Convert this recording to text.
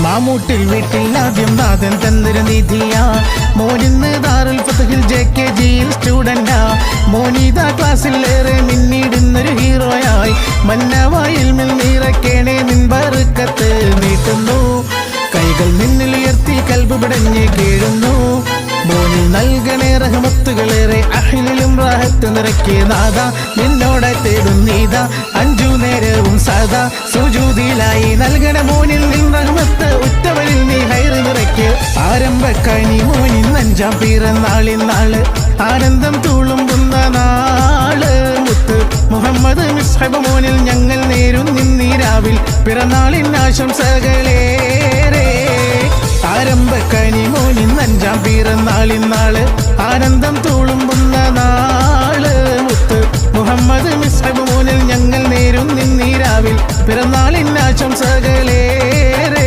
മാമൂട്ടിൽ വീട്ടിൽ ആദ്യം നാഥൻ തന്നൊരു നിധിയാ. മോനിന്ന് ദാറുൽ ഫത്ഹിൽ JKGയിൽ സ്റ്റുഡന്റാ. മോനിതാ ക്ലാസ്സിലേറെ മിന്നിടുന്നൊരു ഹീറോയായി. മന്നവായിൽ നിറക്കേണേ നിൻ ബർക്കത്ത് നീട്ടുന്നു. കൈകൾ നിന്നിലുയർത്തി കൽബ് പിടഞ്ഞ് കീഴുന്നു. മോനിൽ നൽകണേ റഹ്മത്തുകളേറെ. അഹ്ലിലും റാഹത്ത് നിറക്കിയ നാഥ നിന്നോടെ തേടുന്നീതാ. 5 നേരവും സദാ സുജൂദിലായി നൽകണ മോനിൽ നിൻ റഹ്മത്ത്. ഉറ്റവരിൽ നീ ഹൈറ് നിറയ്ക്ക്. ആരംഭക്കണി മോനിൻ 5-ാം പിറന്നാളിന്നാള്. ആനന്ദം തുളുമ്പുന്ന നാള്. മുത്ത് മുഹമ്മദ് മിസ്ഹബ് മോനിൽ ഞങ്ങൾ നേരും നിന്നീരാവിൽ പിറന്നാളിൻ ആശംസകളേറെ. ആരംഭക്കനി മോനിൻ 5-ാം പിറന്നാളിന്നാള്. ആനന്ദം തുളുമ്പുന്ന നാള്. മുത്ത് മുഹമ്മദ് മിസ്ഹബ് മോനിൽ ഞങ്ങൾ നേരും നിന്നീരാവിൽ പിറന്നാളിൻ ആശംസകളേറെ.